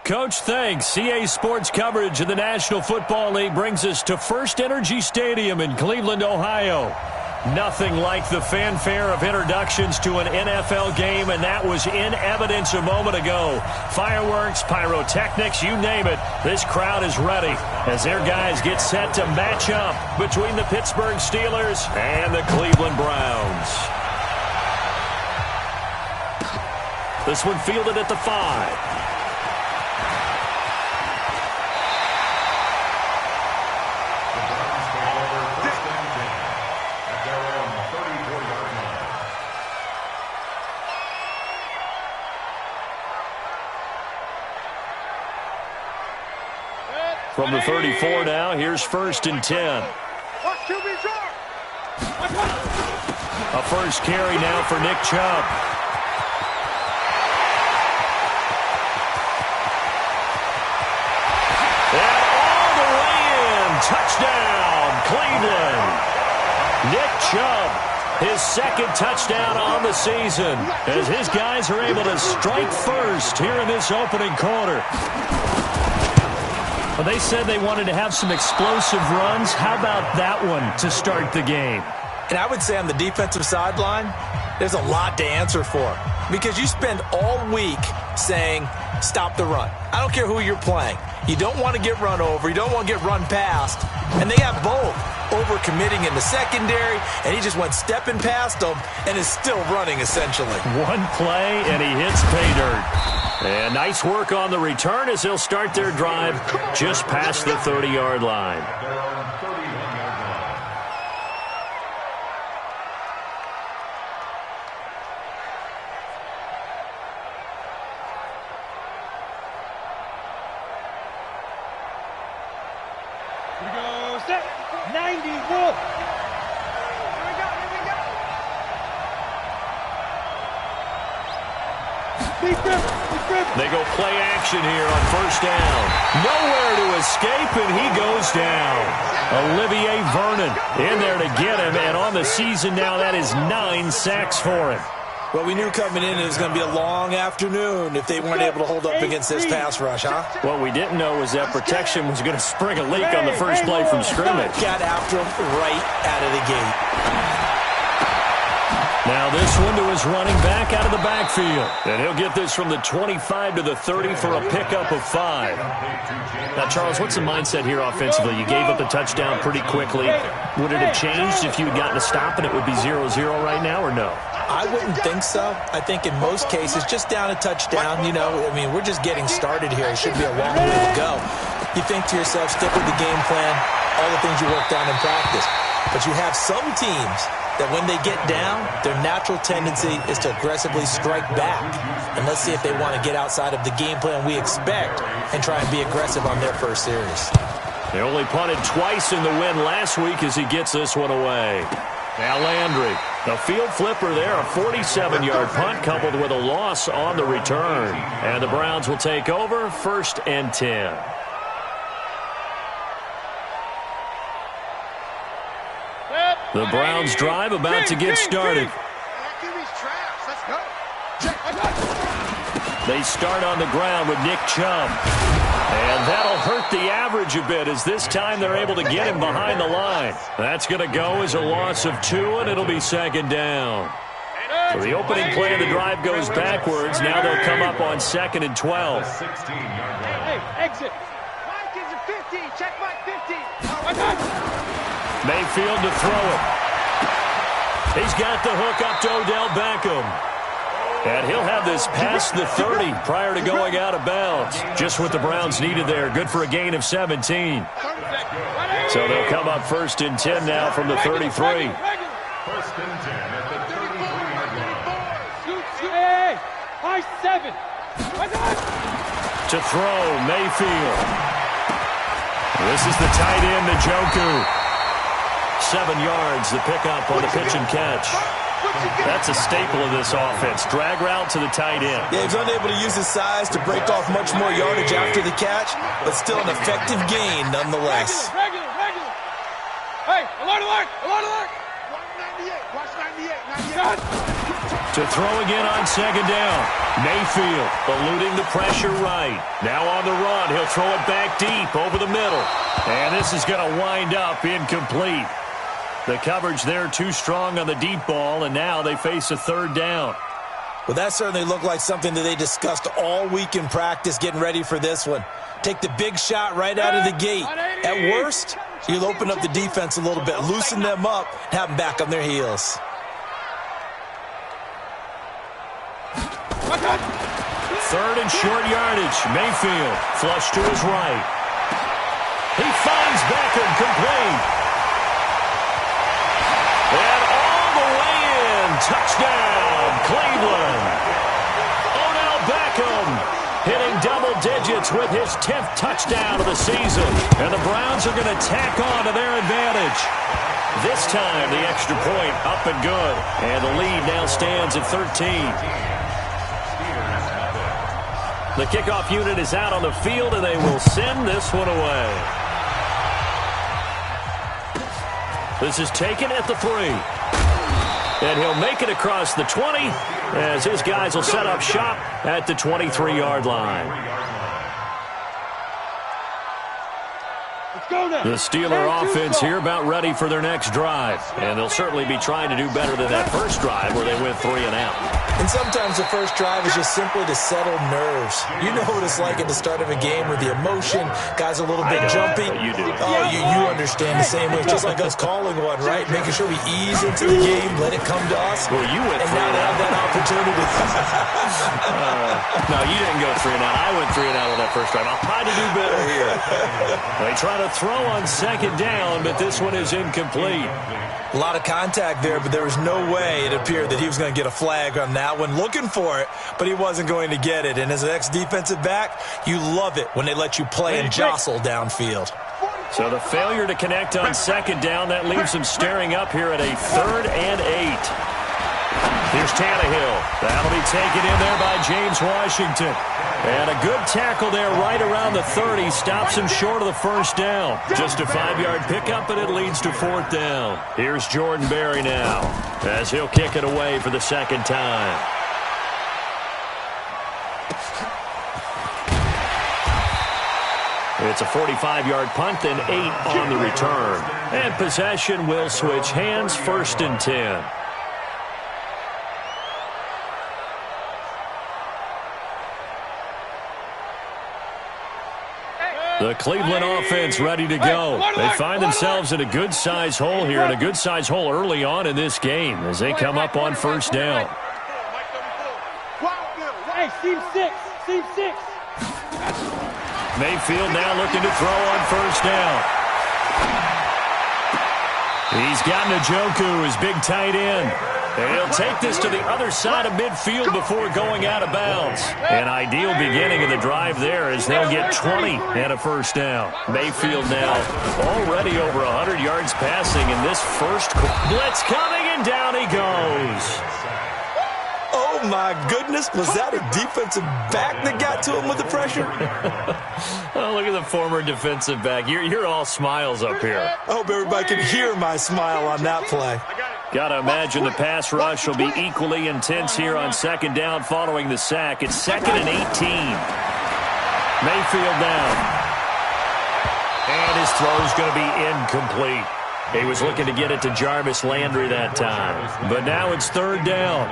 Coach. Thanks. CA Sports coverage of the National Football League brings us to First Energy Stadium in Cleveland, Ohio. Nothing like the fanfare of introductions to an NFL game, and that was in evidence a moment ago. Fireworks, pyrotechnics, you name it. This crowd is ready as their guys get set to match up between the Pittsburgh Steelers and the Cleveland Browns. This one fielded at the 5. From the 34 now, here's 1st and 10. A first carry now for Nick Chubb. And all the way in. Touchdown, Cleveland. Nick Chubb, his second touchdown on the season, as his guys are able to strike first here in this opening quarter. Well, they said they wanted to have some explosive runs. How about that one to start the game? And I would say on the defensive sideline, there's a lot to answer for. Because you spend all week saying, stop the run. I don't care who you're playing. You don't want to get run over. You don't want to get run past. And they got both. Over-committing in the secondary, and he just went stepping past them and is still running, essentially. One play, and he hits pay dirt. And nice work on the return as they'll start their drive just past the 30-yard line. Here we go, set, 90, wolf. They go play action here on first down. Nowhere to escape, and he goes down. Olivier Vernon in there to get him, and on the season now, that is 9 sacks for him. Well, we knew coming in it was going to be a long afternoon if they weren't able to hold up against this pass rush, huh? What we didn't know was that protection was going to spring a leak on the first play from scrimmage. Got after him right out of the gate. Now this one to his running back out of the backfield. And he'll get this from the 25 to the 30 for a pickup of 5. Now, Charles, what's the mindset here offensively? You gave up the touchdown pretty quickly. Would it have changed if you had gotten a stop and it would be 0-0 right now, or no? I wouldn't think so. I think in most cases, just down a touchdown, you know, I mean, we're just getting started here. It should be a long way to go. You think to yourself, stick with the game plan, all the things you worked on in practice. But you have some teams that when they get down, their natural tendency is to aggressively strike back. And let's see if they want to get outside of the game plan we expect and try and be aggressive on their first series. They only punted twice in the win last week as he gets this one away. Now Landry, the field flipper there, a 47-yard punt coupled with a loss on the return. And the Browns will take over 1st and 10. The Browns drive about to get started. They start on the ground with Nick Chubb. And that'll hurt the average a bit as this time they're able to get him behind the line. That's going to go as a loss of 2, and it'll be 2nd down. So the opening play of the drive goes backwards. Now they'll come up on 2nd and 12. Hey, exit. Mike is a 50. Check Mike 50. Mayfield to throw it. He's got the hook up to Odell Beckham. And he'll have this past the 30 prior to going out of bounds. Just what the Browns needed there. Good for a gain of 17. So they'll come up 1st and 10 now from the 33. 1st and 10 at the 33-yard line. Hey, high 7. To throw, Mayfield. This is the tight end, Njoku. 7 yards, the pickup on the pitch and catch. That's a staple of this offense. Drag route to the tight end. Yeah, he's unable to use his size to break off much more yardage after the catch, but still an effective gain nonetheless. Regular. Hey, alert. To throw again on second down. Mayfield eluding the pressure right. Now on the run. He'll throw it back deep over the middle. And this is going to wind up incomplete. The coverage there too strong on the deep ball, and now they face a third down. Well, that certainly looked like something that they discussed all week in practice getting ready for this one. Take the big shot right out of the gate. At worst, you'll open up the defense a little bit, loosen them up, have them back on their heels. Third and short yardage. Mayfield flush to his right. He finds Beckham complete. And all the way in. Touchdown, Cleveland. Odell Beckham hitting double digits with his 10th touchdown of the season. And the Browns are going to tack on to their advantage. This time, the extra point up and good. And the lead now stands at 13. The kickoff unit is out on the field, and they will send this one away. This is taken at the 3. And he'll make it across the 20 as his guys will set up shop at the 23-yard line. The Steeler offense here about ready for their next drive. And they'll certainly be trying to do better than that first drive where they went 3 and out. And sometimes the first drive is just simply to settle nerves. You know what it's like at the start of a game with the emotion. Guys a little bit jumpy. You do. Oh, you understand the same way. It's just like us calling one, right? Making sure we ease into the game, let it come to us. Well, you went and 3 now and they out. have that opportunity. No, you didn't go 3 and out. I went 3 and out on that first drive. I'll try to do better here. They try to throw on second down, but this one is incomplete. A lot of contact there, but there was no way it appeared that he was going to get a flag on that one. Looking for it, but he wasn't going to get it. And as an ex-defensive back, you love it when they let you play and jostle downfield. So the failure to connect on second down, that leaves them staring up here at a 3rd and 8. Here's Tannehill. That'll be taken in there by James Washington. And a good tackle there right around the 30. Stops him short of the first down. Just a 5-yard pickup, and it leads to 4th down. Here's Jordan Berry now as he'll kick it away for the second time. It's a 45-yard punt, then 8 on the return. And possession will switch hands, 1st and 10. The Cleveland offense ready to go. They find themselves in a good-sized hole here, and a good-sized hole early on in this game as they come up on 1st down. Hey, seam 6. Mayfield now looking to throw on 1st down. He's got Njoku, his big tight end. And he'll take this to the other side of midfield before going out of bounds. An ideal beginning of the drive there as they'll get 20 and a 1st down. Mayfield now already over 100 yards passing in this first blitz coming, and down he goes. Oh, my goodness. Was that a defensive back that got to him with the pressure? Oh, look at the former defensive back. You're all smiles up here. I hope everybody can hear my smile on that play. Got to imagine the pass rush will be equally intense here on second down following the sack. It's 2nd and 18. Mayfield down. And his throw's going to be incomplete. He was looking to get it to Jarvis Landry that time. But now it's 3rd down.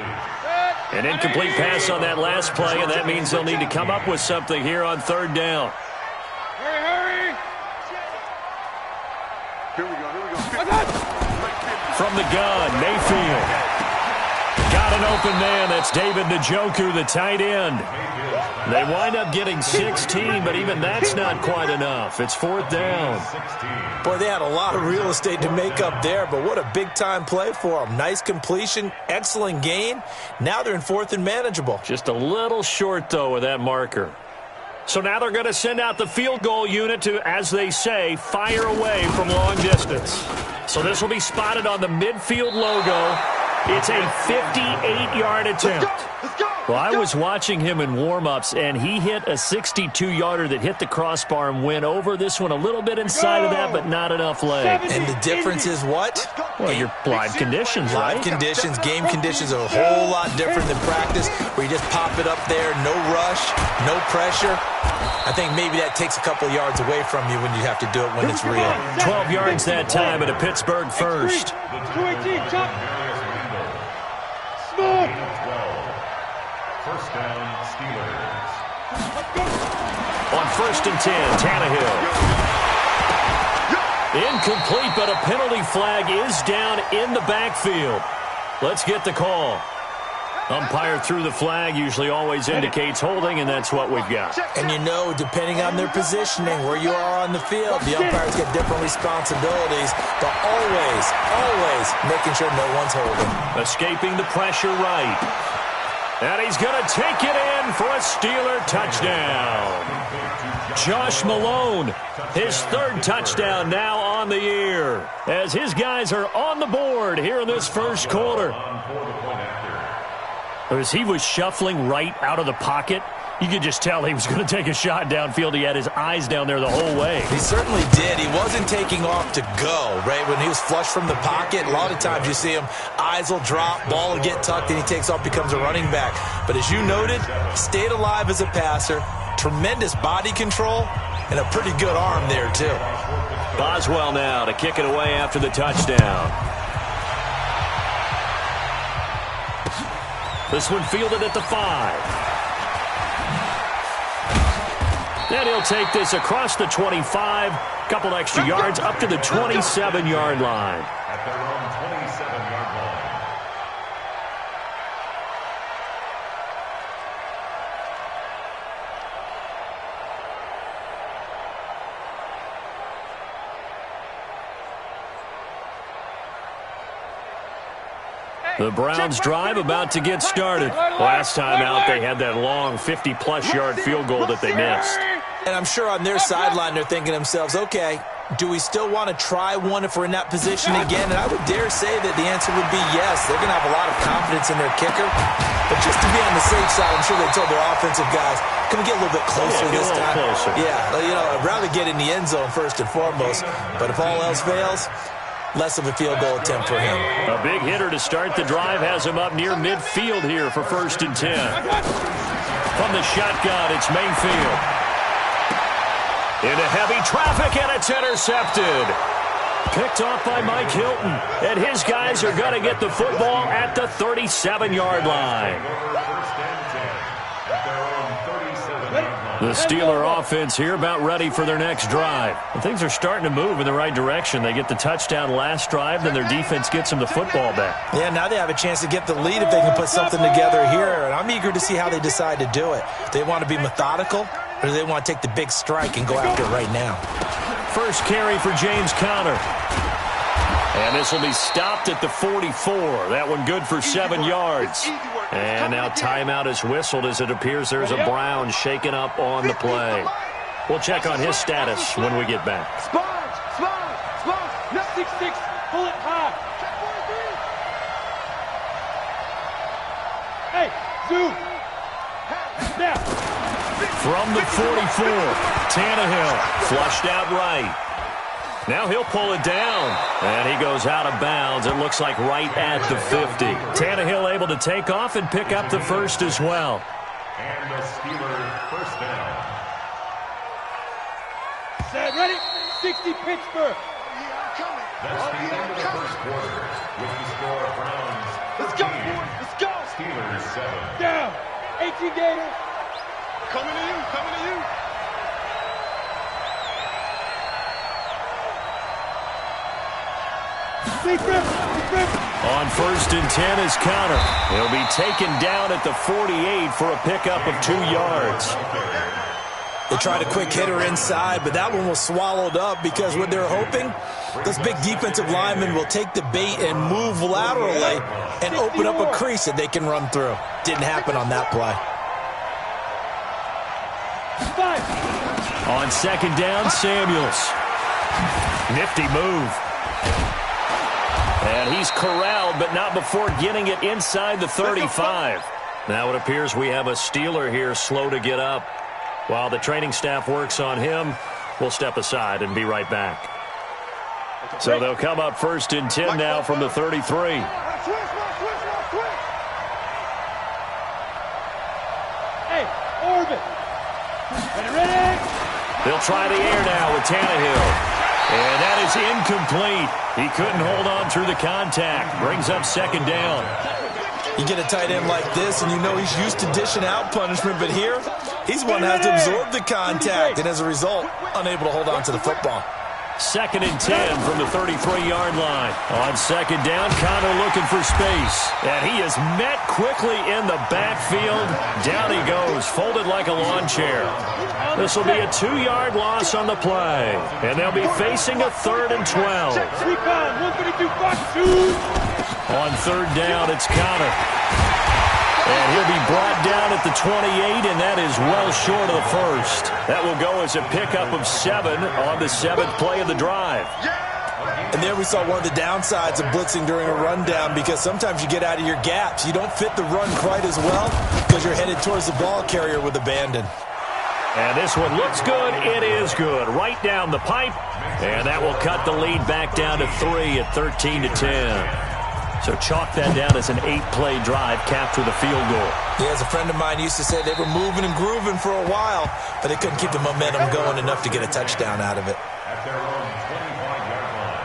An incomplete pass on that last play, and that means they'll need to come up with something here on 3rd down. Hurry! Here we go. From the gun, Mayfield. Got an open man. That's David Njoku, the tight end. They wind up getting 16, but even that's not quite enough. It's 4th down. Boy, they had a lot of real estate to make up there, but what a big-time play for them. Nice completion, excellent gain. Now they're in 4th and manageable. Just a little short, though, with that marker. So now they're going to send out the field goal unit to, as they say, fire away from long distance. So this will be spotted on the midfield logo. It's a 58-yard attempt. Well, I was watching him in warm-ups, and he hit a 62-yarder that hit the crossbar and went over. This one a little bit inside of that, but not enough leg. And the difference is what? Well, your live conditions, right? Live conditions, game conditions are a whole lot different than practice, where you just pop it up there, no rush, no pressure. I think maybe that takes a couple yards away from you when you have to do it when it's real. 12 yards that time at a Pittsburgh first. 218, chop. Smoke. First down, Steelers. On 1st and 10, Tannehill. Incomplete, but a penalty flag is down in the backfield. Let's get the call. Umpire threw the flag, usually always indicates holding, and that's what we've got. And you know, depending on their positioning, where you are on the field, the umpires get different responsibilities, but always making sure no one's holding. Escaping the pressure right. And he's going to take it in for a Steeler touchdown. Josh Malone, his 3rd touchdown now on the year, as his guys are on the board here in this first quarter. As he was shuffling right out of the pocket, you could just tell he was going to take a shot downfield. He had his eyes down there the whole way. He certainly did. He wasn't taking off to go, right? When he was flush from the pocket, a lot of times you see him, eyes will drop, ball will get tucked, and he takes off, becomes a running back. But as you noted, stayed alive as a passer, tremendous body control, and a pretty good arm there, too. Boswell now to kick it away after the touchdown. This one fielded at the 5. Then he'll take this across the 25, couple extra yards up to the 27-yard line. At their own 27-yard line. The Browns drive about to get started. Last time out, they had that long 50-plus yard field goal that they missed. And I'm sure on their sideline they're thinking to themselves, okay, do we still want to try one if we're in that position again? And I would dare say that the answer would be yes. They're going to have a lot of confidence in their kicker. But just to be on the safe side, I'm sure they told their offensive guys, can we get a little bit closer this time? Closer. Yeah, you know, I'd rather get in the end zone first and foremost. But if all else fails, less of a field goal attempt for him. A big hitter to start the drive has him up near midfield here for 1st and 10. From the shotgun, it's Mayfield. Into heavy traffic, and it's intercepted. Picked off by Mike Hilton. And his guys are going to get the football at the 37-yard line. The Steeler offense here about ready for their next drive. And things are starting to move in the right direction. They get the touchdown last drive, then their defense gets them the football back. Yeah, now they have a chance to get the lead if they can put something together here. And I'm eager to see how they decide to do it. They want to be methodical, or do they want to take the big strike and go after it right now? First carry for James Conner. And this will be stopped at the 44. That one good for 7 yards. And now timeout is whistled as it appears there's a Brown shaken up on the play. We'll check on his status when we get back. Sponge. 6-6, pull it high. Hey, zoom. Now. From the 44, Tannehill flushed out right. Now he'll pull it down, and he goes out of bounds. It looks like right at the 50. Tannehill able to take off and pick up the first as well. And the Steelers first down. Set, ready? 60 Pittsburgh. That's the end of the first quarter with the score of Browns 13. Let's go. Steelers 7. Down. 18 Gator. Coming to you. On 1st and 10 is Conner. He'll be taken down at the 48 for a pickup of 2 yards. They tried a quick hitter inside, but that one was swallowed up because what they're hoping, those big defensive linemen will take the bait and move laterally and open up a crease that they can run through. Didn't happen on that play. On 2nd down, Samuels. Nifty move. And he's corralled, but not before getting it inside the 35. Now it appears we have a Steeler here slow to get up. While the training staff works on him, we'll step aside and be right back. So they'll come up 1st and 10 now from the 33. Hey, orbit. Ready? They'll try the air now with Tannehill. And that is incomplete. He couldn't hold on through the contact. Brings up 2nd down. You get a tight end like this, and you know he's used to dishing out punishment, but here, he's one that has to absorb the contact, and as a result, unable to hold on to the football. 2nd and 10 from the 33-yard line. On 2nd down, Connor looking for space. And he is met quickly in the backfield. Down he goes, folded like a lawn chair. This will be a 2-yard loss on the play. And they'll be facing a 3rd and 12. On 3rd down, it's Connor. And he'll be brought down at the 28, and that is well short of the 1st. That will go as a pickup of 7 on the 7th play of the drive. And there we saw one of the downsides of blitzing during a rundown, because sometimes you get out of your gaps. You don't fit the run quite as well because you're headed towards the ball carrier with abandon. And this one looks good. It is good. Right down the pipe. And that will cut the lead back down to 3 at 13-10. So chalk that down as an 8-play drive capped with a field goal. Yeah, as a friend of mine used to say, they were moving and grooving for a while, but they couldn't keep the momentum going enough to get a touchdown out of it. At their own 25-yard line.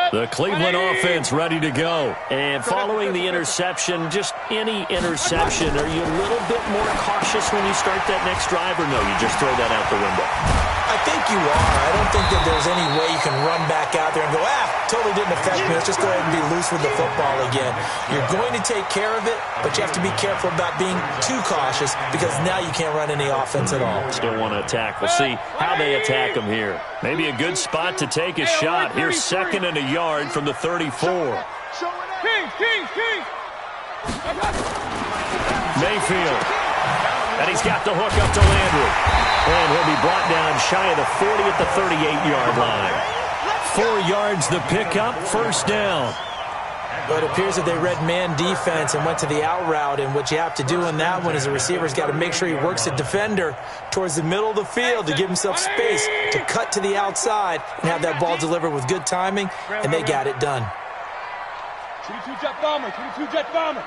The Cleveland offense ready to go. And following the interception, just any interception, are you a little bit more cautious when you start that next drive, or no, you just throw that out the window? I think you are. I don't think that there's any way you can run back out there and go, totally didn't affect me. Let's just go ahead and be loose with the football again. You're going to take care of it, but you have to be careful about being too cautious, because now you can't run any offense at all. Still want to attack. We'll see how they attack him here. Maybe a good spot to take a shot. Here's 2nd and a yard from the 34. Mayfield. And he's got the hook up to Landry. And he'll be brought down shy of the 40 at the 38-yard line. 4 yards the pickup, 1st down. But it appears that they read man defense and went to the out route, and what you have to do in that one is the receiver's got to make sure he works the defender towards the middle of the field to give himself space to cut to the outside and have that ball delivered with good timing, and they got it done. 22 jet bomber, 22 jet bomber.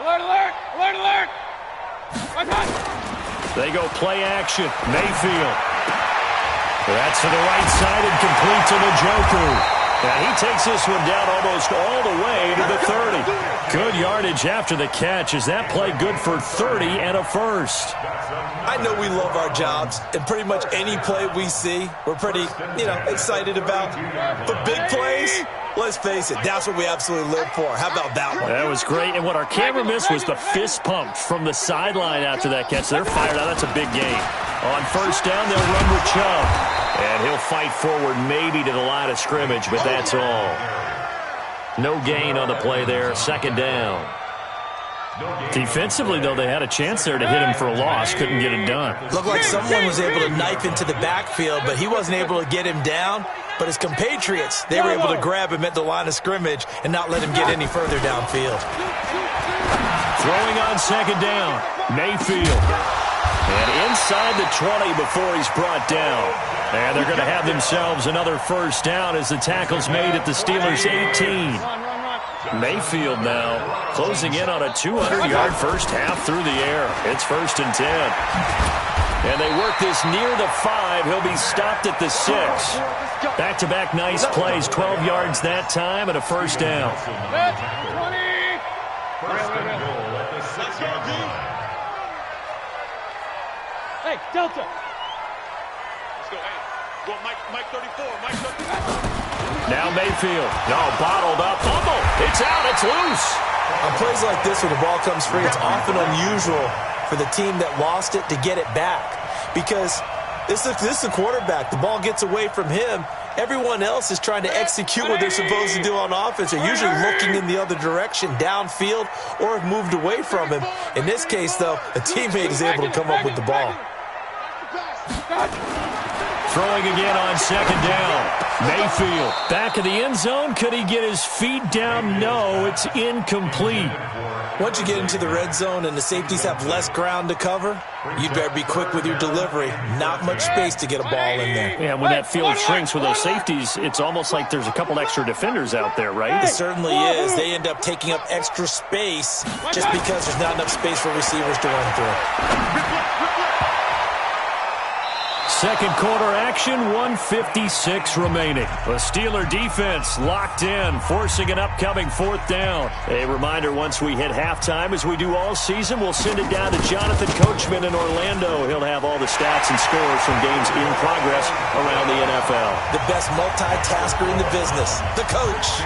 Alert, alert, alert, alert. They go play action. Mayfield. That's to the right side and complete to Njoku. And he takes this one down almost all the way to the 30. Good yardage after the catch. Is that play good for 30 and a 1st? I know we love our jobs, and pretty much any play we see, we're pretty, excited about. But big plays, let's face it, that's what we absolutely live for. How about that one? That was great. And what our camera missed was the fist pump from the sideline after that catch. They're fired out. That's a big gain. On 1st down, they'll run with Chubb. And he'll fight forward maybe to the line of scrimmage, but that's all. No gain on the play there. 2nd down. Defensively, though, they had a chance there to hit him for a loss. Couldn't get it done. Looked like someone was able to knife into the backfield, but he wasn't able to get him down. But his compatriots, they were able to grab him at the line of scrimmage and not let him get any further downfield. Throwing on 2nd down. Mayfield. And inside the 20 before he's brought down. And they're going to have themselves another 1st down as the tackle's made at the Steelers' 18. Mayfield now closing in on a 200-yard first half through the air. It's 1st and 10. And they work this near the 5. He'll be stopped at the 6. Back-to-back nice plays. 12 yards that time and a 1st down. Hey, Delta. Let's go. Hey, go Mike 34. Mike 34. Now Mayfield. No, bottled up. Fumble. It's out. It's loose. On plays like this where the ball comes free, it's often unusual for the team that lost it to get it back, because this is the quarterback. The ball gets away from him, Everyone else is trying to execute what they're supposed to do on offense. They're usually looking in the other direction, downfield, or have moved away from him. In this case, though, a teammate is able to come up with the ball. Throwing again on second down. Mayfield back in the end zone. Could he get his feet down? No, it's incomplete. Once you get into the red zone and the safeties have less ground to cover, you'd better be quick with your delivery. Not much space to get a ball in there. Yeah, when that field shrinks with those safeties, it's almost like there's a couple extra defenders out there, right? It certainly is. They end up taking up extra space just because there's not enough space for receivers to run through. Second quarter action, 1:56 remaining. The Steeler defense locked in, forcing an upcoming fourth down. A reminder, once we hit halftime, as we do all season, we'll send it down to Jonathan Coachman in Orlando. He'll have all the stats and scores from games in progress around the NFL. The best multitasker in the business, the coach.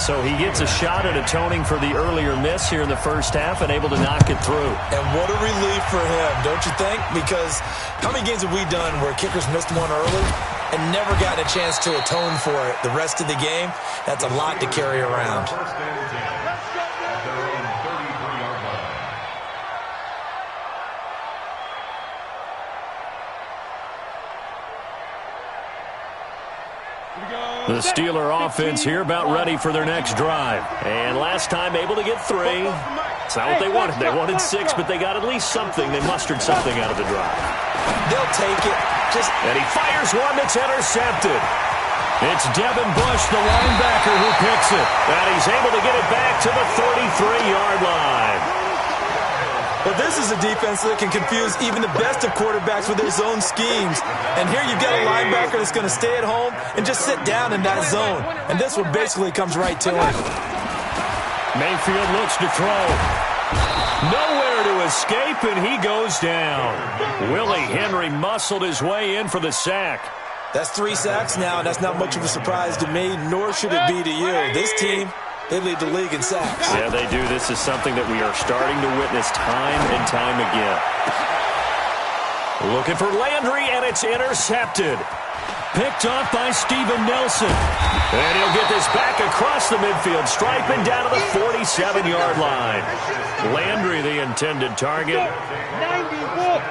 So he gets a shot at atoning for the earlier miss here in the first half and able to knock it through. And what a relief for him, don't you think? Because how many games have we done where kickers missed one early and never gotten a chance to atone for it the rest of the game? That's a lot to carry around. The Steeler offense here about ready for their next drive. And last time able to get 3. It's not what they wanted. They wanted 6, but they got at least something. They mustered something out of the drive. They'll take it. And he fires one that's intercepted. It's Devin Bush, the linebacker, who picks it. And he's able to get it back to the 33-yard line. Well, this is a defense that can confuse even the best of quarterbacks with their zone schemes. And here you've got a linebacker that's going to stay at home and just sit down in that zone. And this one basically comes right to him. Mayfield looks to throw. Nowhere to escape, and he goes down. Willie Henry muscled his way in for the sack. That's 3 sacks now, and that's not much of a surprise to me, nor should it be to you. This team, they lead the league in sacks. Yeah, they do. This is something that we are starting to witness time and time again. Looking for Landry, and it's intercepted. Picked off by Steven Nelson. And he'll get this back across the midfield stripe and down to the 47-yard line. Landry, the intended target. 91.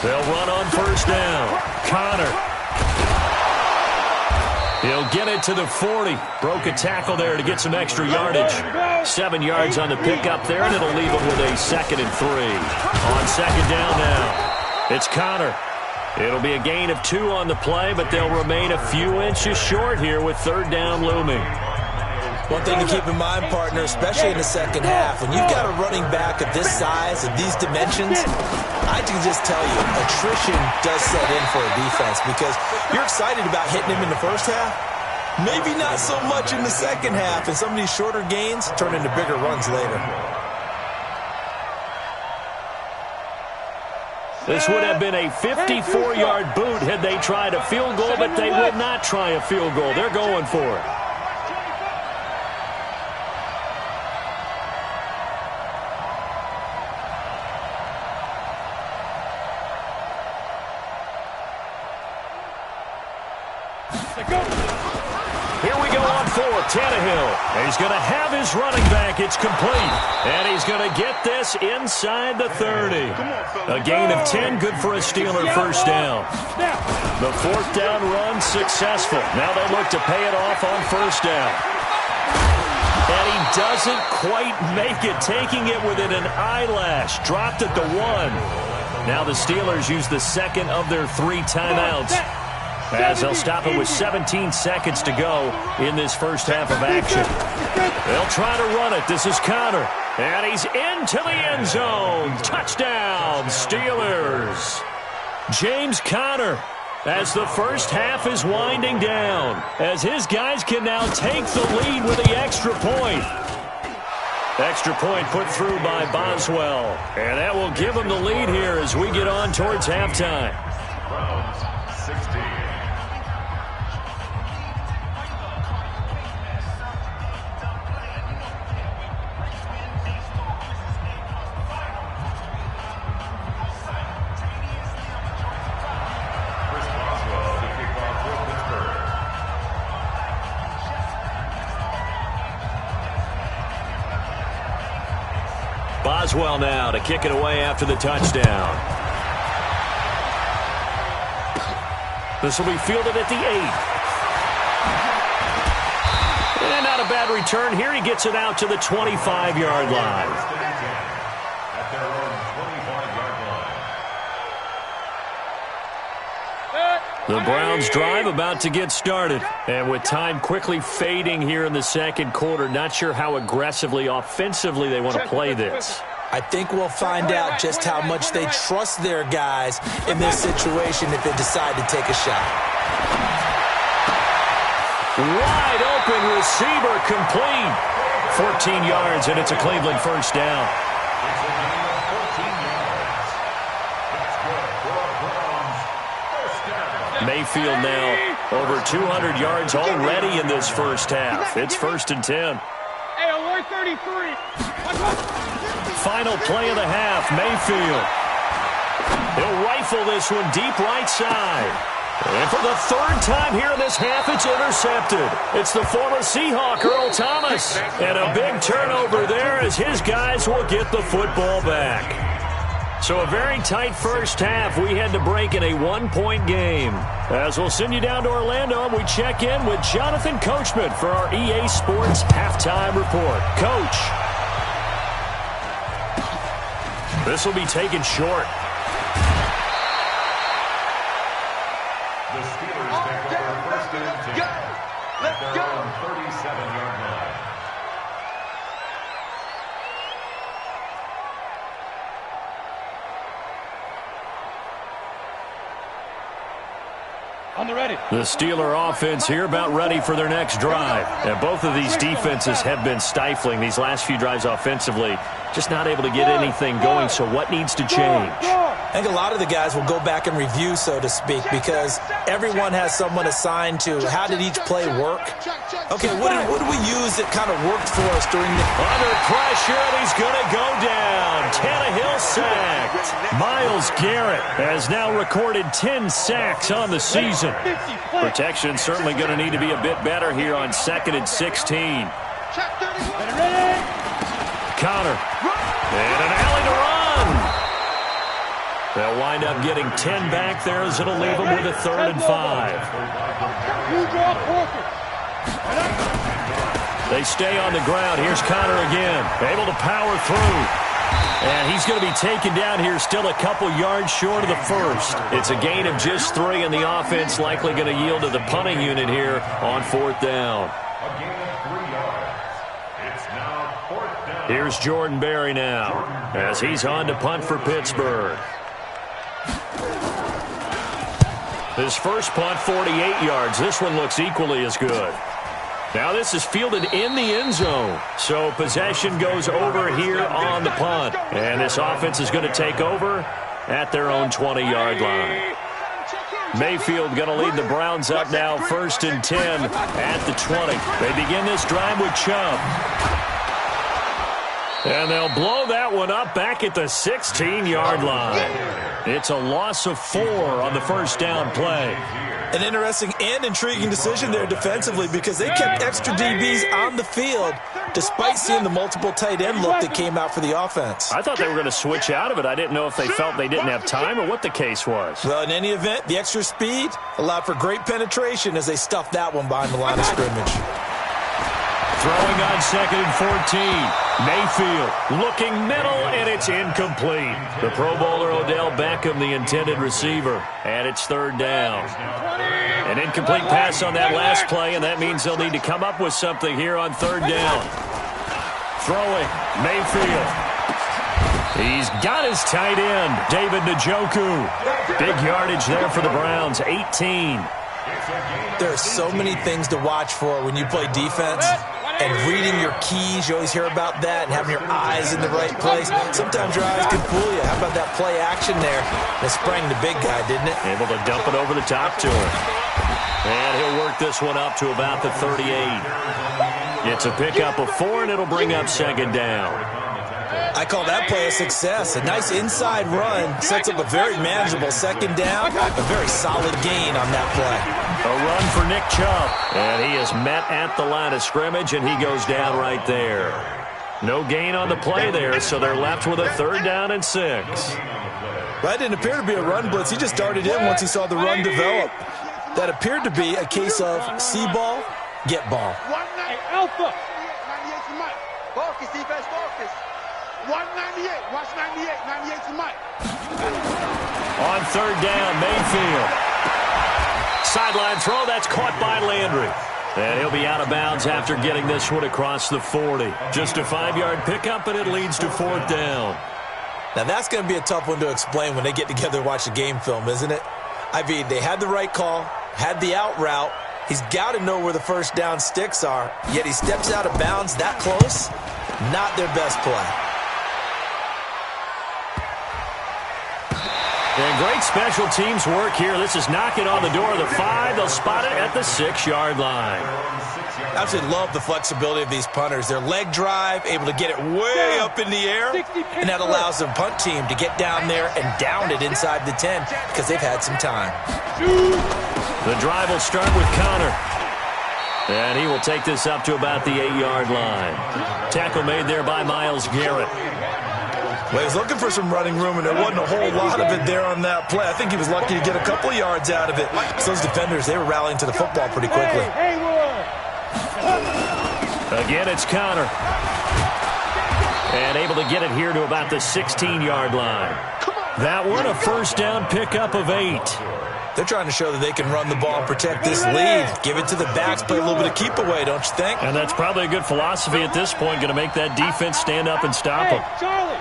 They'll run on first down. Connor. He'll get it to the 40. Broke a tackle there to get some extra yardage. 7 yards on the pickup there, and it'll leave him with a 2nd and 3. On second down now, it's Connor. It'll be a gain of 2 on the play, but they'll remain a few inches short here with third down looming. One thing to keep in mind, partner, especially in the second half, when you've got a running back of this size and these dimensions, I can just tell you, attrition does set in for a defense because you're excited about hitting him in the first half. Maybe not so much in the second half, and some of these shorter gains turn into bigger runs later. This would have been a 54-yard boot had they tried a field goal, but they will not try a field goal. They're going for it. Here we go on 4, Tannehill. He's going to have his running back. It's complete. And he's going to get this inside the 30. A gain of 10, good for a Steeler first down. The fourth down run successful. Now they look to pay it off on first down. And he doesn't quite make it, taking it within an eyelash. Dropped at the 1. Now the Steelers use the second of their 3 timeouts, as they'll stop it with 17 seconds to go in this first half of action. They'll try to run it. This is Connor. And he's into the end zone. Touchdown, Steelers. James Conner, as the first half is winding down, as his guys can now take the lead with the extra point. Extra point put through by Boswell. And that will give him the lead here as we get on towards halftime. Boswell now to kick it away after the touchdown. This will be fielded at the 8. And not a bad return here. He gets it out to the 25-yard line. The Browns drive about to get started. And with time quickly fading here in the second quarter, not sure how aggressively, offensively they want to play this. I think we'll find out just how much they trust their guys in this situation if they decide to take a shot. Wide open receiver complete. 14 yards, and it's a Cleveland first down. Mayfield now over 200 yards already in this first half. It's 1st and 10. Hey, alert 33. Final play of the half, Mayfield. He'll rifle this one deep right side. And for the third time here in this half, it's intercepted. It's the former Seahawk, Earl Thomas. And a big turnover there as his guys will get the football back. So a very tight first half. We had to break in a one-point game. As we'll send you down to Orlando, and we check in with Jonathan Coachman for our EA Sports Halftime Report. Coach. This will be taken short. The Steelers take over 1st and 10. Let's go. 37-yard line. On the ready. The Steeler offense here about ready for their next drive. And both of these defenses have been stifling these last few drives offensively. Just not able to get anything going, so what needs to change? I think a lot of the guys will go back and review, so to speak, because everyone has someone assigned to how did each play work. Okay, what did we use that kind of worked for us during the... Under pressure, and he's going to go down. Tannehill sacked. Myles Garrett has now recorded 10 sacks on the season. Protection certainly going to need to be a bit better here on 2nd and 16. Connor. And an alley to run. They'll wind up getting 10 back there as it'll leave them with a 3rd and 5. They stay on the ground. Here's Connor again. Able to power through. And he's going to be taken down here still a couple yards short of the first. It's a gain of just 3, and the offense likely going to yield to the punting unit here on 4th down. A gain of 3 yards. It's now 4th down. Here's Jordan Berry now as he's on to punt for Pittsburgh. His first punt, 48 yards. This one looks equally as good. Now this is fielded in the end zone. So possession goes over here on the punt. And this offense is going to take over at their own 20-yard line. Mayfield going to lead the Browns up now 1st and 10 at the 20. They begin this drive with Chubb. And they'll blow that one up back at the 16-yard line. It's a loss of 4 on the first down play. An interesting and intriguing decision there defensively because they kept extra DBs on the field despite seeing the multiple tight end look that came out for the offense. I thought they were going to switch out of it. I didn't know if they felt they didn't have time or what the case was. Well, in any event, the extra speed allowed for great penetration as they stuffed that one behind the line of scrimmage. Throwing on 2nd and 14. Mayfield looking middle, and it's incomplete. The Pro Bowler Odell Beckham, the intended receiver, and it's 3rd down. An incomplete pass on that last play, and that means they'll need to come up with something here on 3rd down. Throwing, Mayfield. He's got his tight end, David Njoku. Big yardage there for the Browns, 18. There are so many things to watch for when you play defense. And reading your keys, you always hear about that, and having your eyes in the right place. Sometimes your eyes can fool you. How about that play action there? It sprang the big guy, didn't it? Able to dump it over the top to him. And he'll work this one up to about the 38. It's a pickup of 4, and it'll bring up 2nd down. I call that play a success. A nice inside run sets up a very manageable 2nd down. A very solid gain on that play. A run for Nick Chubb. And he is met at the line of scrimmage, and he goes down right there. No gain on the play there, so they're left with a 3rd down and 6. That didn't appear to be a run blitz. He just darted in once he saw the run develop. That appeared to be a case of see ball, get ball. Hey, Alpha. 98 to Mike. Focus, defense, focus. 198. Watch 98. 98 to Mike. On 3rd down, Mayfield. Sideline throw, that's caught by Landry. And he'll be out of bounds after getting this one across the 40. Just a 5-yard pickup, and it leads to 4th down. Now, that's going to be a tough one to explain when they get together and watch the game film, isn't it? I mean, they had the right call, had the out route. He's got to know where the 1st down sticks are, yet he steps out of bounds that close. Not their best play. And great special teams work here. This is knocking on the door of the 5. They'll spot it at the 6-yard line. I absolutely love the flexibility of these punters. Their leg drive, able to get it way up in the air, and that allows the punt team to get down there and down it inside the 10 because they've had some time. The drive will start with Connor. And he will take this up to about the 8-yard line. Tackle made there by Myles Garrett. Well, he was looking for some running room, and there wasn't a whole lot of it there on that play. I think he was lucky to get a couple of yards out of it. So those defenders, they were rallying to the football pretty quickly. Again, it's Connor. And able to get it here to about the 16-yard line. That one, a 1st down pickup of 8. They're trying to show that they can run the ball and protect this lead. Give it to the backs, play a little bit of keep away, don't you think? And that's probably a good philosophy at this point, going to make that defense stand up and stop them. Charlie.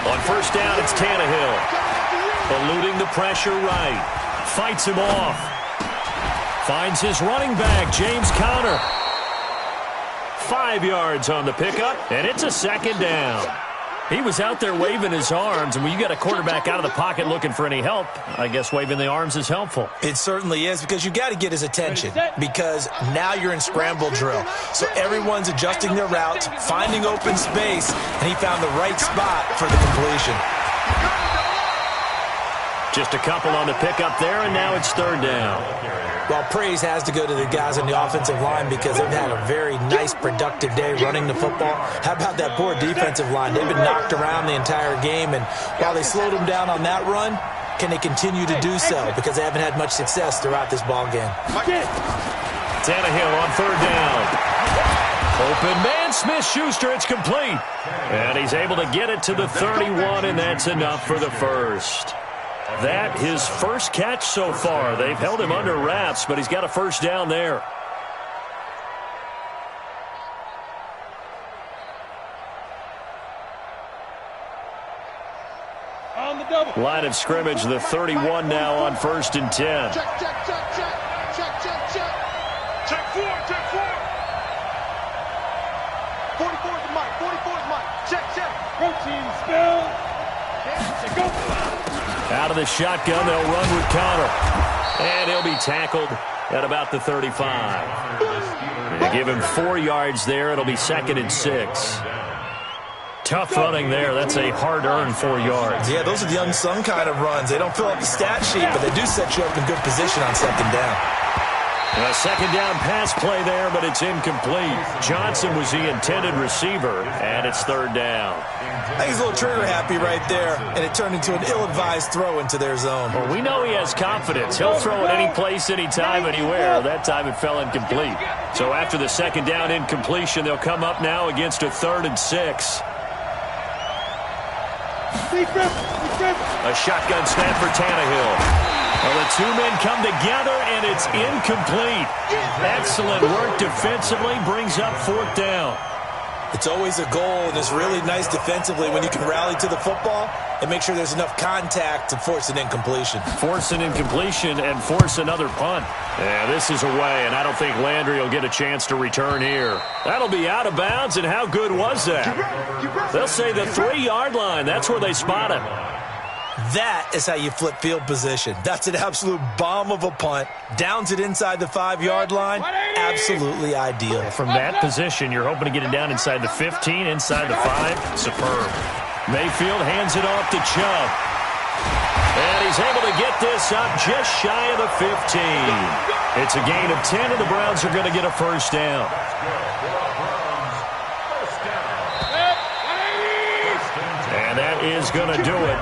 On 1st down, it's Tannehill. Eluding the pressure right. Fights him off. Finds his running back, James Conner. 5 yards on the pickup, and it's a 2nd down. He was out there waving his arms, and when you got a quarterback out of the pocket looking for any help, I guess waving the arms is helpful. It certainly is, because you got to get his attention, because now you're in scramble drill. So everyone's adjusting their routes, finding open space, and he found the right spot for the completion. Just a couple on the pickup there, and now it's 3rd down. Well, praise has to go to the guys on the offensive line because they've had a very nice, productive day running the football. How about that poor defensive line? They've been knocked around the entire game, and while they slowed them down on that run, can they continue to do so? Because they haven't had much success throughout this ball game. Tannehill on 3rd down. Open man, Smith-Schuster, it's complete. And he's able to get it to the 31, and that's enough for the 1st. That his 1st catch so far. They've held him under wraps, but he's got a 1st down there. On the double. Line of scrimmage, the 31 now on 1st and 10. Check. Check 4, check 4. 44 is Mike. 44 is Mike. Check. Protein spill. Go. Out of the shotgun, they'll run with Connor. And he'll be tackled at about the 35. They give him 4 yards there. It'll be 2nd and 6. Tough running there. That's a hard-earned 4 yards. Yeah, those are the unsung kind of runs. They don't fill up the stat sheet, but they do set you up in good position on 2nd down. A 2nd down pass play there, but it's incomplete. Johnson was the intended receiver, and it's 3rd down. I think he's a little trigger happy right there, and it turned into an ill-advised throw into their zone. Well, we know he has confidence. He'll throw it any place, anytime, anywhere. That time it fell incomplete. So after the 2nd down incompletion, they'll come up now against a 3rd and 6. A shotgun snap for Tannehill. Well, the 2 men come together, and it's incomplete. Excellent work defensively, brings up 4th down. It's always a goal, and it's really nice defensively when you can rally to the football and make sure there's enough contact to force an incompletion. Force an incompletion and force another punt. Yeah, this is away, and I don't think Landry will get a chance to return here. That'll be out of bounds, and how good was that? They'll say the 3-yard line. That's where they spot him. That is how you flip field position. That's an absolute bomb of a punt. Downs it inside the 5-yard line. Absolutely ideal. From that position, you're hoping to get it down inside the 15, inside the 5. Superb. Mayfield hands it off to Chubb. And And he's able to get this up just shy of the 15. It's a gain of 10, and the Browns are going to get a first down. And that is going to do it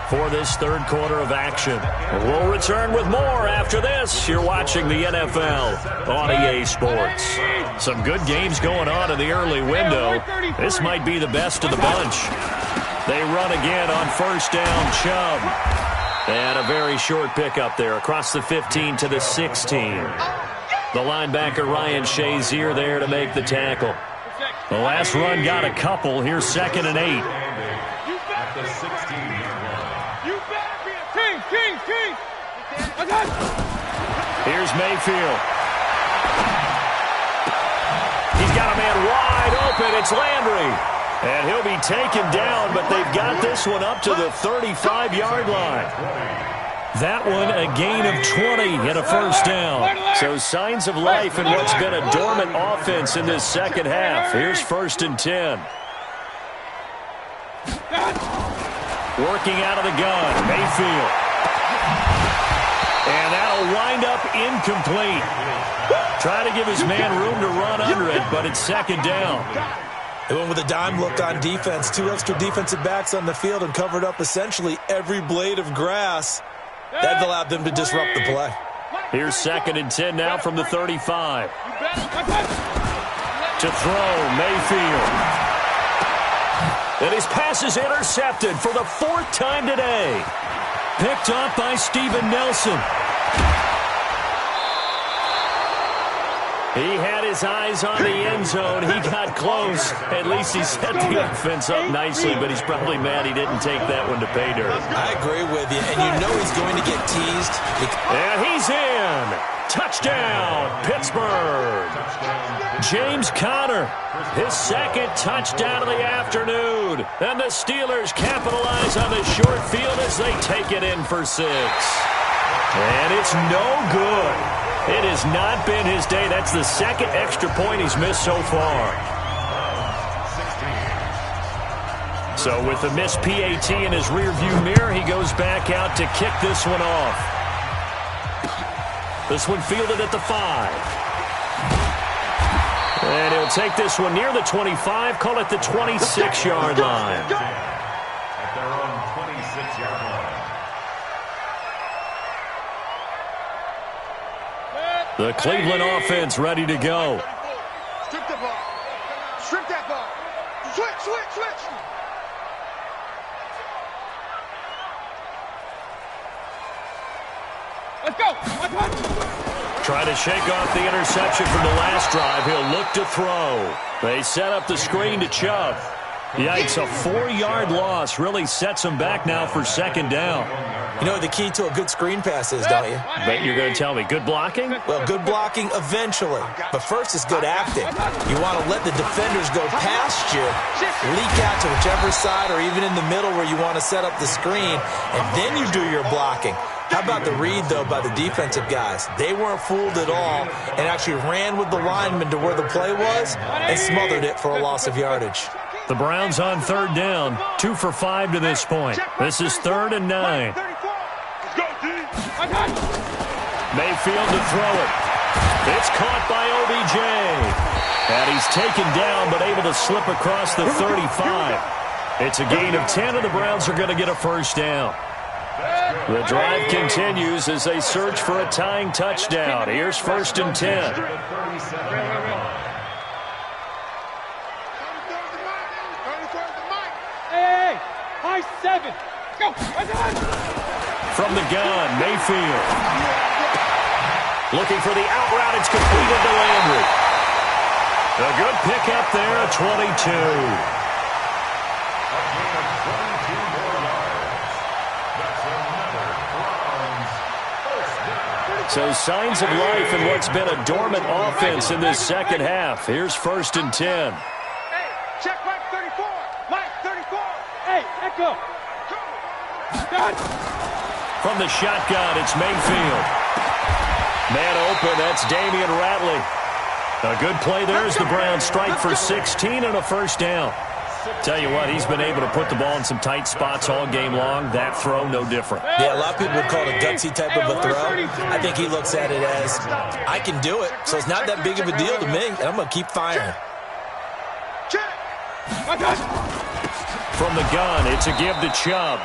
for this third quarter of action. We'll return with more after this. You're watching the NFL on EA Sports. Some good games going on in the early window. This might be the best of the bunch. They run again on first down, Chubb. And a very short pickup there across the 15 to the 16. The linebacker Ryan Shazier there to make the tackle. The last run got a couple. Here's 2nd and 8. King. Here's Mayfield. He's got a man wide open. It's Landry. And he'll be taken down, but they've got this one up to the 35-yard line. That one a gain of 20 and a first down. So signs of life in what's been a dormant offense in this second half. Here's 1st and 10. Working out of the gun, Mayfield. And that'll wind up incomplete. Try to give his man room to run under it, but it's 2nd down. They went with a dime look on defense. 2 extra defensive backs on the field and covered up essentially every blade of grass. That allowed them to disrupt the play. Here's 2nd and 10 now from the 35. To throw, Mayfield. And his pass is intercepted for the 4th time today. Picked up by Steven Nelson. He had his eyes on the end zone. He got close. At least he set the offense up nicely, but he's probably mad he didn't take that one to pay dirt. I agree with you, and you know he's going to get teased. And he's in. Touchdown, Pittsburgh. James Conner, his 2nd touchdown of the afternoon. And the Steelers capitalize on the short field as they take it in for 6. And it's no good. It has not been his day. That's the 2nd extra point he's missed so far. So with the missed PAT in his rearview mirror, he goes back out to kick this one off. This one fielded at the 5. And he'll take this one near the 25, call it the 26-yard line. At their own 26-yard line. The Cleveland offense ready to go. Strip the ball. Strip that ball. Switch. Let's go. Trying to shake off the interception from the last drive. He'll look to throw. They set up the screen to Chubb. Yikes, a 4-yard loss really sets him back now for 2nd down. You know what the key to a good screen pass is, don't you? Bet you're going to tell me. Good blocking? Well, good blocking eventually. But first is good acting. You want to let the defenders go past you, leak out to whichever side or even in the middle where you want to set up the screen, and then you do your blocking. How about the read, though, by the defensive guys? They weren't fooled at all and actually ran with the lineman to where the play was and smothered it for a loss of yardage. The Browns on 3rd down, 2 for 5 to this point. This is 3rd and 9. Mayfield to throw it. It's caught by OBJ. And he's taken down but able to slip across the 35. It's a gain of 10 and the Browns are going to get a first down. The drive continues as they search for a tying touchdown. Here's 1st and 10. Hey, high 7. Go. From the gun, Mayfield. Looking for the out route. It's completed to Landry. A good pickup there, a 22. So signs of life in what's been a dormant offense in this second half. Here's 1st and 10. Hey, check Mike 34. Mike 34. Hey, Echo. From the shotgun, it's Mayfield. Man open, that's Damian Ratley. A good play there as the Browns strike for 16 and a first down. Tell you what, he's been able to put the ball in some tight spots all game long. That throw, no different. Yeah, a lot of people would call it a gutsy type of a throw. I think he looks at it as, I can do it, so it's not that big of a deal to me, and I'm going to keep firing. From the gun, it's a give to Chubb.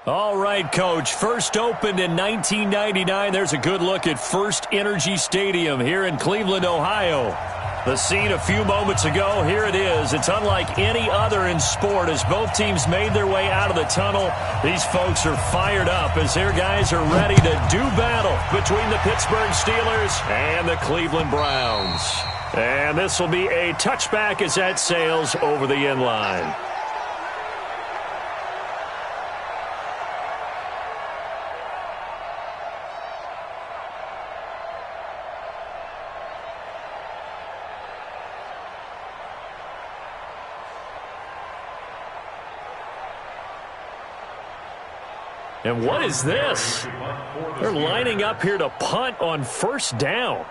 All right, Coach. First opened in 1999. There's a good look at First Energy Stadium here in Cleveland, Ohio. The scene a few moments ago, here it is. It's unlike any other in sport as both teams made their way out of the tunnel. These folks are fired up as their guys are ready to do battle between the Pittsburgh Steelers and the Cleveland Browns. And this will be a touchback as that sails over the end line. And what is this? They're lining up here to punt on first down.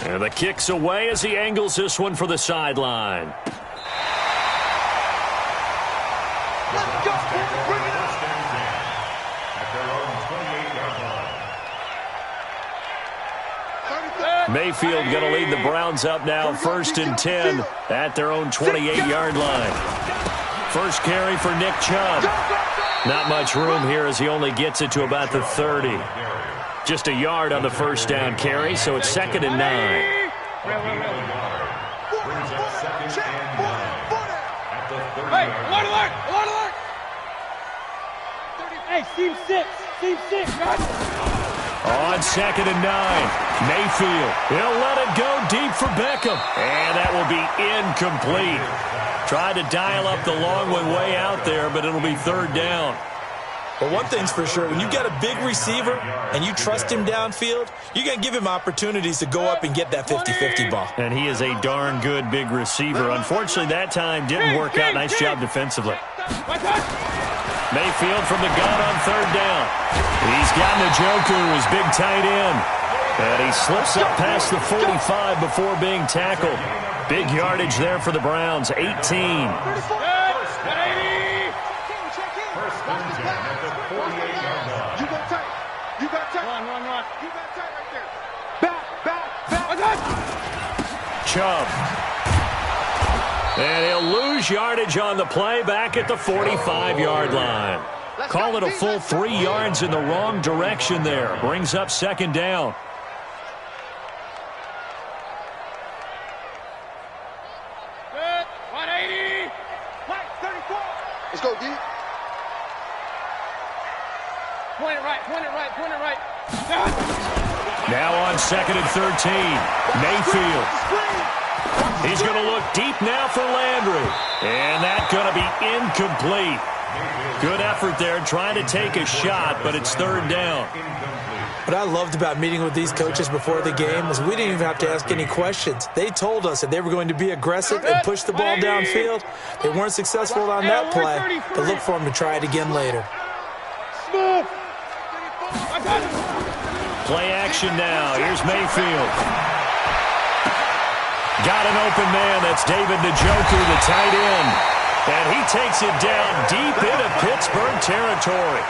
And the kick's away as he angles this one for the sideline. Let's go. Bring it up. Mayfield going to lead the Browns up now, 1st and 10 at their own 28-yard line. First carry for Nick Chubb. Not much room here as he only gets it to about the 30. Just a yard on the first down carry, so it's 2nd and 9. Hey, alert, alert, alert, alert. Hey, team 6, guys. On 2nd and 9, Mayfield. He'll let it go deep for Beckham. And that will be incomplete. Tried to dial up the long one way out there, but it'll be 3rd down. Well, one thing's for sure, when you got a big receiver and you trust him downfield, you're going to give him opportunities to go up and get that 50-50 ball. And he is a darn good big receiver. Unfortunately, that time didn't work out. Nice job defensively. Mayfield from the gun on third down. He's got Njoku, his big tight end. And he slips up past the 45 before being tackled. Big yardage there for the Browns, 18. Chubb. And he'll lose yardage on the play back at the 45-yard line. Call it a full 3 yards in the wrong direction there. Brings up second down. Let's go, D. Point it right, point it right, point it right. Now on second and 13. Mayfield. He's going to look deep now for Landry. And that's going to be incomplete. Good effort there trying to take a shot, but it's third down. What I loved about meeting with these coaches before the game is we didn't even have to ask any questions. They told us that they were going to be aggressive and push the ball downfield. They weren't successful on that play, but look for them to try it again later. Play action now. Here's Mayfield. Got an open man. That's David Njoku, the tight end. And he takes it down deep into Pittsburgh territory.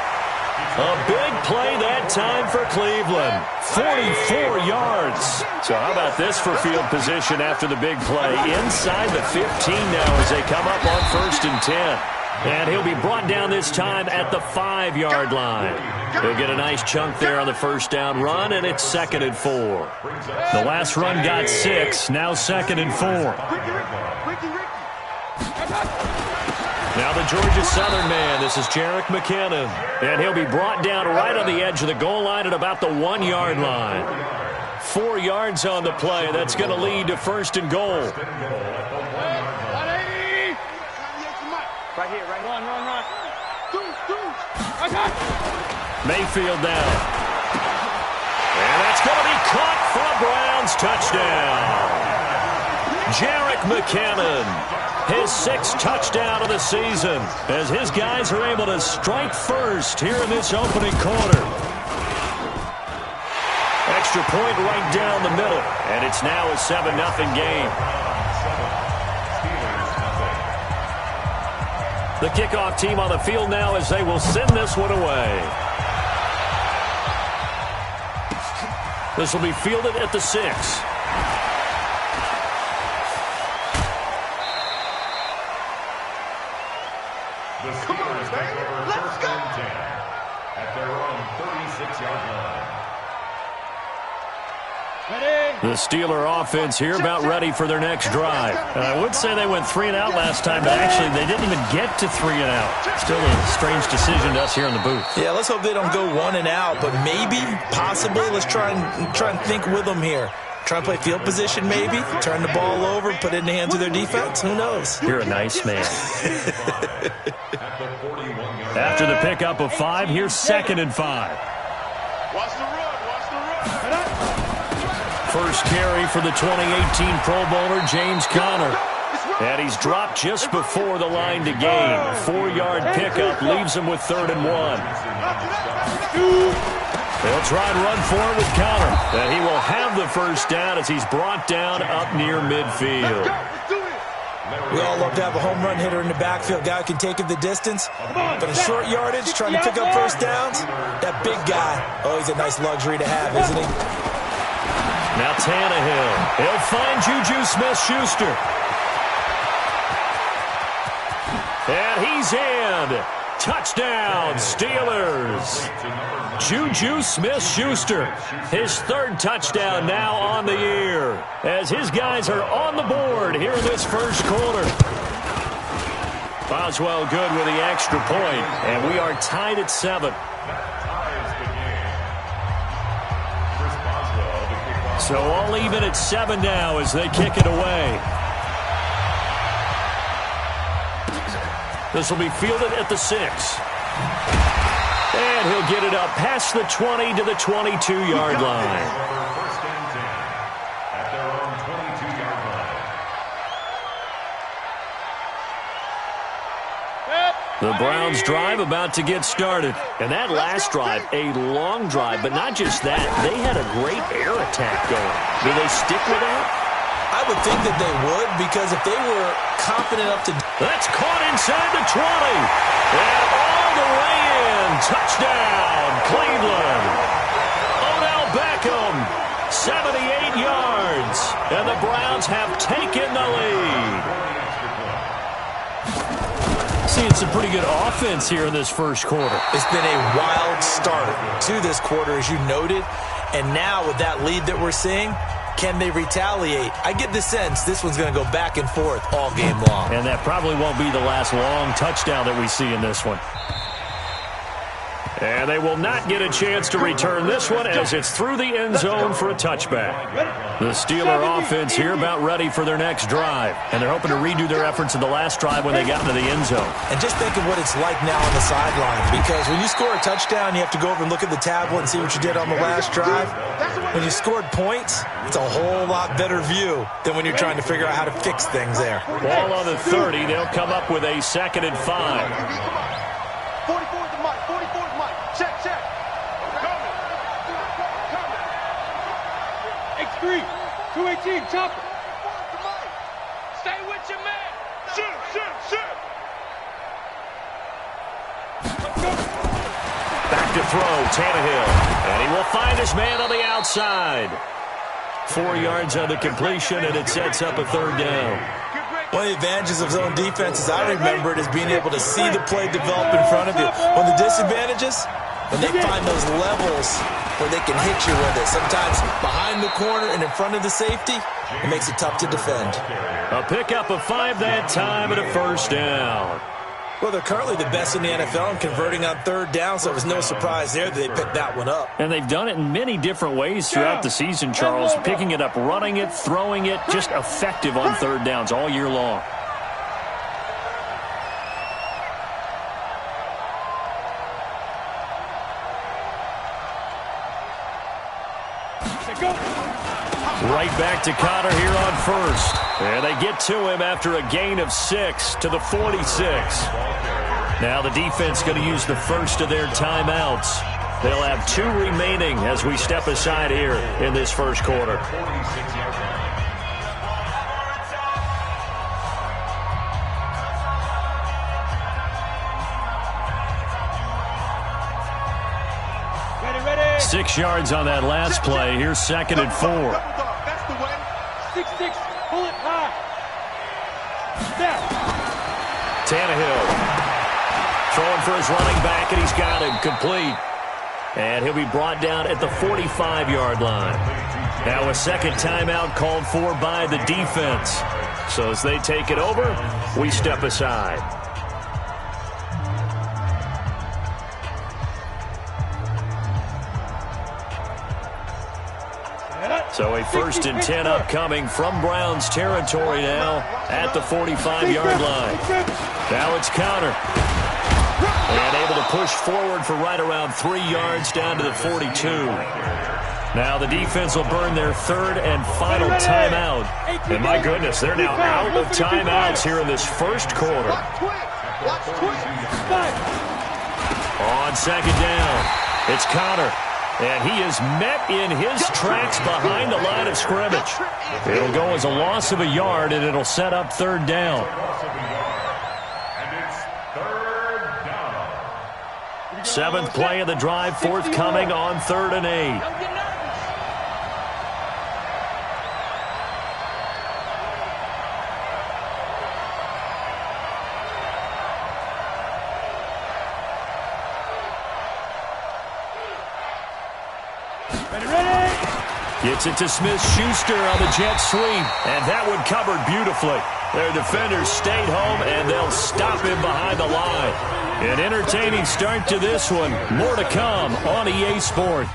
A big play that time for Cleveland. 44 yards. So how about this for field position after the big play? Inside the 15 now as they come up on first and 10. And he'll be brought down this time at the 5-yard line. He'll get a nice chunk there on the first down run, and it's second and 4. The last run got 6, now second and 4. Now the Georgia Southern man, this is Jerick McKinnon. And he'll be brought down right on the edge of the goal line at about the 1-yard line. 4 yards on the play. That's going to lead to first and goal. Right here, right here. Run. Mayfield down. And that's going to be caught for a Browns touchdown. Jerick McKinnon, his 6th touchdown of the season, as his guys are able to strike first here in this opening quarter. Extra point right down the middle, and it's now a 7-0 game. The kickoff team on the field now as they will send this one away. This will be fielded at the 6. Come on, baby. Let's go. At their own 36-yard line. The Steeler offense here about ready for their next drive. And I would say they went 3 and out last time, but actually they didn't even get to 3 and out. Still a strange decision to us here in the booth. Yeah, let's hope they don't go 1 and out, but maybe, possibly, let's try and think with them here. Try and play field position maybe, turn the ball over, put it in the hands of their defense. Who knows? You're a nice man. After the pickup of 5, here's second and 5. Watch the run. First carry for the 2018 Pro Bowler, James Conner. And he's dropped just before the line to gain. 4-yard pickup leaves him with 3rd and 1. They'll try and run forward with Conner. And he will have the first down as he's brought down up near midfield. We all love to have a home run hitter in the backfield. Guy who can take it the distance. But in short yardage, trying to pick up first downs, that big guy, oh, he's a nice luxury to have, isn't he? Now Tannehill. He'll find Juju Smith-Schuster. And he's in. Touchdown, Steelers. Juju Smith-Schuster, his 3rd touchdown now on the year, as his guys are on the board here in this first quarter. Boswell good with the extra point, and we are tied at 7. So all even at 7 now as they kick it away. This will be fielded at the 6. And he'll get it up past the 20 to the 22-yard line. First and 10 at their own 22-yard line. The Browns drive about to get started. And that last drive, a long drive, but not just that. They had a great air attack going. Do they stick with that? I would think that they would, because if they were confident enough to... That's caught inside the 20. And all the way in. Touchdown, Cleveland. Odell Beckham, 78 yards. And the Browns have taken the lead. Seeing some pretty good offense here in this first quarter. It's been a wild start to this quarter, as you noted. And now with that lead that we're seeing, can they retaliate? I get the sense this one's going to go back and forth all game long. And that probably won't be the last long touchdown that we see in this one. And they will not get a chance to return this one as it's through the end zone for a touchback. The Steeler offense here about ready for their next drive. And they're hoping to redo their efforts in the last drive when they got into the end zone. And just think of what it's like now on the sidelines, because when you score a touchdown, you have to go over and look at the tablet and see what you did on the last drive. When you scored points, it's a whole lot better view than when you're trying to figure out how to fix things there. Ball on the 30. They'll come up with a 2nd and 5. 44's the mic. 44's mic. Check, check. X3, 218, chopper. Stay with your man. Shoot, shoot, shoot. Back to throw, Tannehill. And he will find his man on the outside. 4 yards on the completion, and it sets up a 3rd down. One of the advantages of zone defense, as I remember it, is being able to see the play develop in front of you. One of the disadvantages, when they find those levels where they can hit you with it, sometimes behind the corner and in front of the safety, it makes it tough to defend. A pickup of 5 that time and a 1st down. Well, they're currently the best in the NFL in converting on 3rd down, so it was no surprise there that they picked that one up. And they've done it in many different ways throughout the season, Charles. Picking it up, running it, throwing it, just effective on 3rd downs all year long. Right back to Connor here on 1st. And they get to him after a gain of 6 to the 46. Now the defense going to use the first of their timeouts. They'll have 2 remaining as we step aside here in this first quarter. Ready. 6 yards on that last play. Here's 2nd and 4. That's the way. 6-6, pull it high. Step. Tannehill throwing for his running back, and he's got him complete. And he'll be brought down at the 45-yard line. Now a 2nd timeout called for by the defense. So as they take it over, we step aside. So a 1st and 10 upcoming from Browns territory now at the 45-yard line. Now it's Connor. And able to push forward for right around 3 yards down to the 42. Now the defense will burn their 3rd and final timeout. And my goodness, they're now out of timeouts here in this first quarter. On 2nd down, it's Connor. And he is met in his tracks behind the line of scrimmage. It'll go as a loss of a yard, and it'll set up 3rd down. And it's 3rd down. 7th play of the drive, forthcoming on 3rd and 8. Gets it to Smith-Schuster on the jet sweep, and that one covered beautifully. Their defenders stayed home, and they'll stop him behind the line. An entertaining start to this one. More to come on EA Sport.